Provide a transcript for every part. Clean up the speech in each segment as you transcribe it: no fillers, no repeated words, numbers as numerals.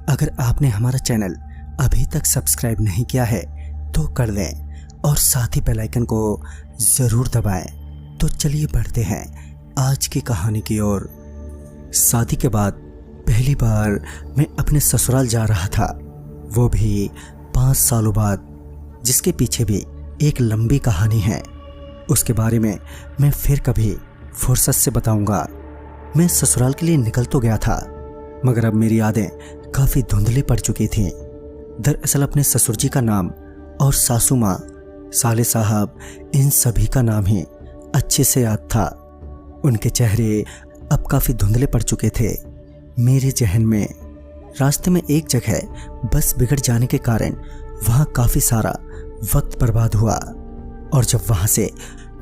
अगर आपने हमारा चैनल अभी तक सब्सक्राइब नहीं किया है तो कर दें और साथ ही बेल आइकन को ज़रूर दबाएं। तो चलिए बढ़ते हैं आज की कहानी की ओर। शादी के बाद पहली बार मैं अपने ससुराल जा रहा था, वो भी 5 सालों बाद, जिसके पीछे भी एक लंबी कहानी है। उसके बारे में मैं फिर कभी फुर्सत से बताऊंगा। मैं ससुराल के लिए निकल तो गया था, मगर अब मेरी यादें काफ़ी धुंधली पड़ चुकी थीं। दरअसल अपने ससुर जी का नाम और सासू माँ, साले साहब, इन सभी का नाम ही अच्छे से याद था। उनके चेहरे अब काफ़ी धुंधले पड़ चुके थे मेरे जहन में। रास्ते में एक जगह बस बिगड़ जाने के कारण वहाँ काफ़ी सारा वक्त बर्बाद हुआ, और जब वहाँ से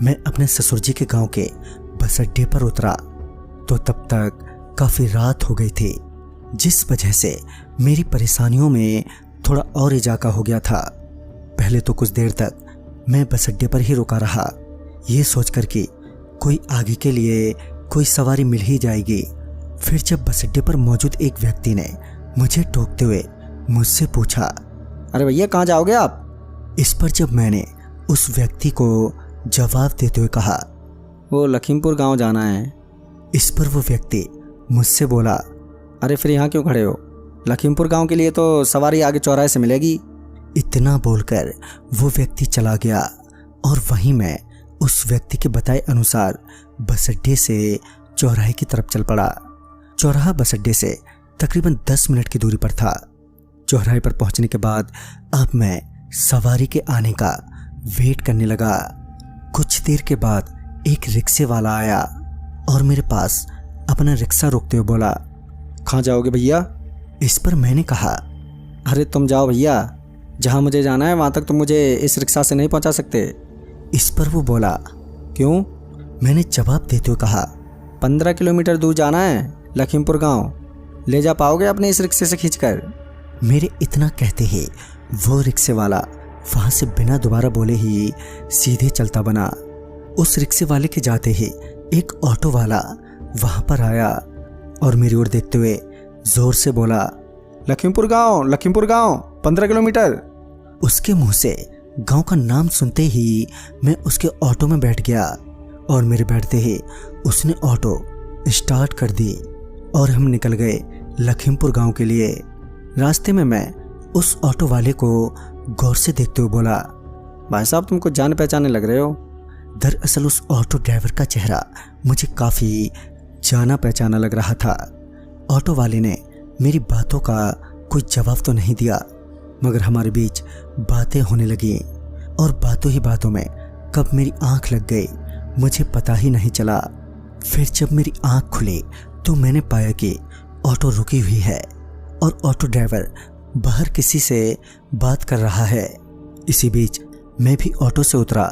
मैं अपने ससुर जी के गांव के बस अड्डे पर उतरा तो तब तक काफ़ी रात हो गई थी, जिस वजह से मेरी परेशानियों में थोड़ा और इजाफा हो गया था। पहले तो कुछ देर तक मैं बस अड्डे पर ही रुका रहा, ये सोचकर कि कोई आगे के लिए कोई सवारी मिल ही जाएगी। फिर जब बस अड्डे पर मौजूद एक व्यक्ति ने मुझे टोकते हुए मुझसे पूछा, अरे भैया कहाँ जाओगे आप? इस पर जब मैंने उस व्यक्ति को जवाब देते हुए कहा, वो लखीमपुर गांव जाना है। इस पर वो व्यक्ति मुझसे बोला, अरे फिर यहाँ क्यों खड़े हो? लखीमपुर गांव के लिए तो सवारी आगे चौराहे से मिलेगी। इतना बोलकर वो व्यक्ति चला गया और वहीं मैं उस व्यक्ति के बताए अनुसार बस अड्डे से चौराहे की तरफ चल पड़ा। चौराहा बस अड्डे से तकरीबन 10 मिनट की दूरी पर था। चौराहे पर पहुंचने के बाद अब मैं सवारी के आने का वेट करने लगा। कुछ देर के बाद एक रिक्शे वाला आया और मेरे पास अपना रिक्शा रोकते हुए बोला, कहाँ जाओगे भैया? इस पर मैंने कहा, अरे तुम जाओ भैया, जहाँ मुझे जाना है वहाँ तक तुम मुझे इस रिक्शा से नहीं पहुँचा सकते। इस पर वो बोला, क्यों? मैंने जवाब देते हुए कहा, 15 किलोमीटर दूर जाना है लखीमपुर गांव, ले जा पाओगे अपने इस रिक्शे से खींचकर? मेरे इतना कहते ही वो रिक्शे वाला वहाँ से बिना दोबारा बोले ही सीधे चलता बना। उस रिक्शे वाले के जाते ही एक ऑटो वाला वहाँ पर आया और मेरी ओर देखते हुए जोर से बोला, लखीमपुर गांव 15 किलोमीटर। उसके मुंह से गांव का नाम सुनते ही मैं उसके ऑटो में बैठ गया और मेरे बैठते ही उसने ऑटो स्टार्ट कर दी और हम निकल गए लखीमपुर गांव के लिए। रास्ते में मैं उस ऑटो वाले को गौर से देखते हुए बोला, भाई साहब तुमको जान पहचाने लग रहे हो। दरअसल उस ऑटो ड्राइवर का चेहरा मुझे काफ़ी जाना पहचाना लग रहा था। ऑटो वाले ने मेरी बातों का कोई जवाब तो नहीं दिया, मगर हमारे बीच बातें होने लगी और बातों ही बातों में कब मेरी आंख लग गई मुझे पता ही नहीं चला। फिर जब मेरी आंख खुली तो मैंने पाया कि ऑटो रुकी हुई है और ऑटो ड्राइवर बाहर किसी से बात कर रहा है। इसी बीच मैं भी ऑटो से उतरा।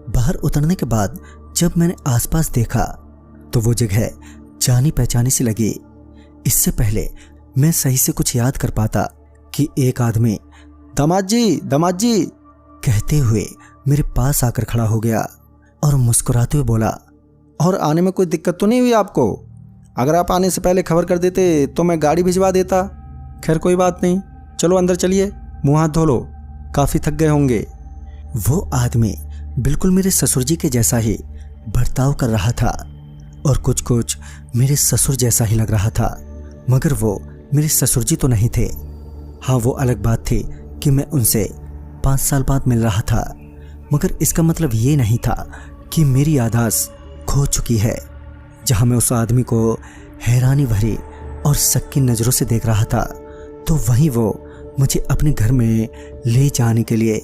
बाहर उतरने के बाद जब मैंने आसपास देखा तो वो जगह जानी पहचानी सी लगी। इससे पहले मैं सही से कुछ याद कर पाता कि एक आदमी दामाद जी कहते हुए मेरे पास आकर खड़ा हो गया और मुस्कुराते हुए बोला, और आने में कोई दिक्कत तो नहीं हुई आपको? अगर आप आने से पहले खबर कर देते तो मैं गाड़ी भिजवा देता। खैर कोई बात नहीं, चलो अंदर चलिए, मुँह हाथ धो लो, काफ़ी थक गए होंगे। वो आदमी बिल्कुल मेरे ससुर जी के जैसा ही बर्ताव कर रहा था और कुछ कुछ मेरे ससुर जैसा ही लग रहा था, मगर वो मेरे ससुर जी तो नहीं थे। हाँ, वो अलग बात थी कि मैं उनसे 5 साल बाद मिल रहा था, मगर इसका मतलब ये नहीं था कि मेरी याददाश्त खो चुकी है। जहाँ मैं उस आदमी को हैरानी भरी और शक की नज़रों से देख रहा था, तो वहीं वो मुझे अपने घर में ले जाने के लिए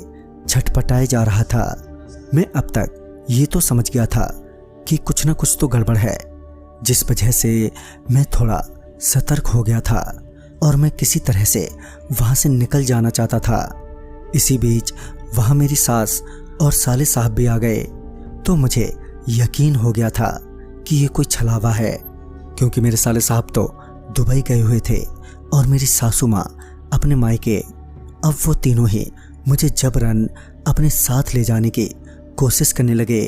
छटपटाए जा रहा था। मैं अब तक ये तो समझ गया था कि कुछ ना कुछ तो गड़बड़ है, जिस वजह से मैं थोड़ा सतर्क हो गया था और मैं किसी तरह से वहाँ से निकल जाना चाहता था। इसी बीच वहाँ मेरी सास और साले साहब भी आ गए, तो मुझे यकीन हो गया था कि ये कोई छलावा है, क्योंकि मेरे साले साहब तो दुबई गए हुए थे और मेरी सासू माँ अपने मायके। अब वो तीनों ही मुझे जबरन अपने साथ ले जाने की कोशिश करने लगे।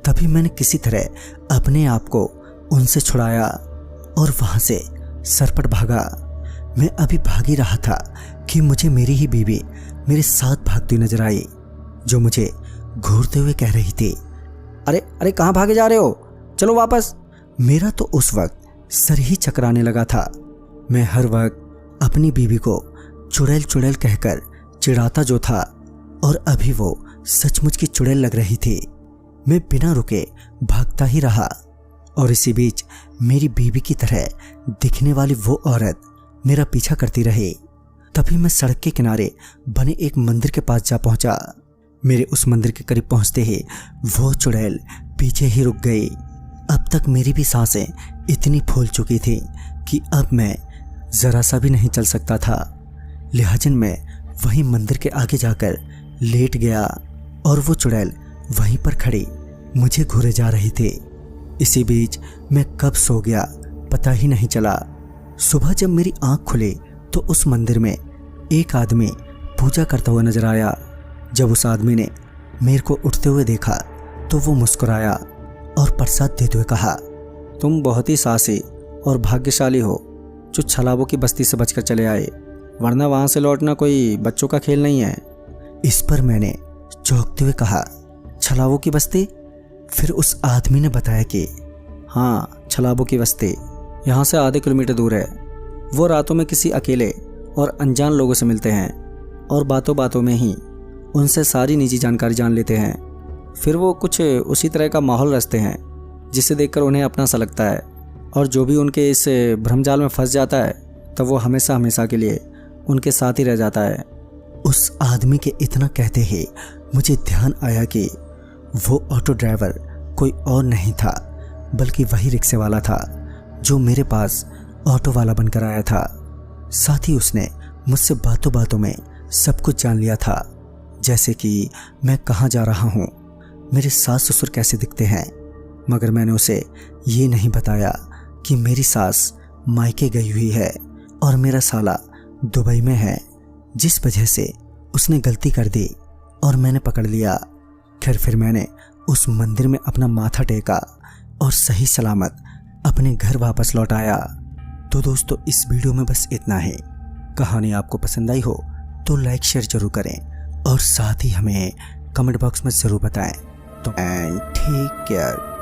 तभी मैंने किसी तरह अपने आप को उनसे छुड़ाया और वहाँ से सरपट भागा। मैं अभी भाग ही रहा था कि मुझे मेरी ही बीवी मेरे साथ भागती नजर आई, जो मुझे घूरते हुए कह रही थी, अरे अरे कहाँ भागे जा रहे हो, चलो वापस। मेरा तो उस वक्त सर ही चकराने लगा था। मैं हर वक्त अपनी बीवी को चुड़ैल चुड़ैल कहकर चिढ़ाता जो था, और अभी वो सचमुच की चुड़ैल लग रही थी। मैं बिना रुके भागता ही रहा, और इसी बीच मेरी बीवी की तरह दिखने वाली वो औरत मेरा पीछा करती रही। तभी मैं सड़क के किनारे बने एक मंदिर के पास जा पहुंचा। मेरे उस मंदिर के करीब पहुंचते ही वो चुड़ैल पीछे ही रुक गई। अब तक मेरी भी सांसें इतनी फूल चुकी थी कि अब मैं जरा सा भी नहीं चल सकता था। लिहाजन मैं वहीं मंदिर के आगे जाकर लेट गया, और वो चुड़ैल वहीं पर खड़ी मुझे घूरे जा रही थी। इसी बीच मैं कब सो गया पता ही नहीं चला। सुबह जब मेरी आंख खुली तो उस मंदिर में एक आदमी पूजा करता हुआ नजर आया। जब उस आदमी ने मेरे को उठते हुए देखा तो वो मुस्कुराया और प्रसाद देते हुए कहा, तुम बहुत ही साहसी और भाग्यशाली हो जो छलावों की बस्ती से बचकर चले आए, वरना वहां से लौटना कोई बच्चों का खेल नहीं है। इस पर मैंने चौंकते हुए कहा, छलावों की बस्ती? फिर उस आदमी ने बताया कि हाँ, छलावों की बस्ती यहाँ से आधे किलोमीटर दूर है। वो रातों में किसी अकेले और अनजान लोगों से मिलते हैं और बातों बातों में ही उनसे सारी निजी जानकारी जान लेते हैं। फिर वो कुछ उसी तरह का माहौल रचते हैं जिसे देखकर उन्हें अपना सा लगता है, और जो भी उनके इस भ्रमजाल में फंस जाता है तब वो हमेशा हमेशा के लिए उनके साथ ही रह जाता है। उस आदमी के इतना कहते ही मुझे ध्यान आया कि वो ऑटो ड्राइवर कोई और नहीं था बल्कि वही रिक्शे वाला था जो मेरे पास ऑटो वाला बनकर आया था। साथ ही उसने मुझसे बातों बातों में सब कुछ जान लिया था, जैसे कि मैं कहाँ जा रहा हूँ, मेरे सास ससुर कैसे दिखते हैं। मगर मैंने उसे ये नहीं बताया कि मेरी सास मायके गई हुई है और मेरा साला दुबई में है, जिस वजह से उसने गलती कर दी और मैंने पकड़ लिया। खैर फिर मैंने उस मंदिर में अपना माथा टेका और सही सलामत अपने घर वापस लौट आया। तो दोस्तों, इस वीडियो में बस इतना ही। कहानी आपको पसंद आई हो तो लाइक शेयर जरूर करें और साथ ही हमें कमेंट बॉक्स में ज़रूर बताएं। तो टेक केयर।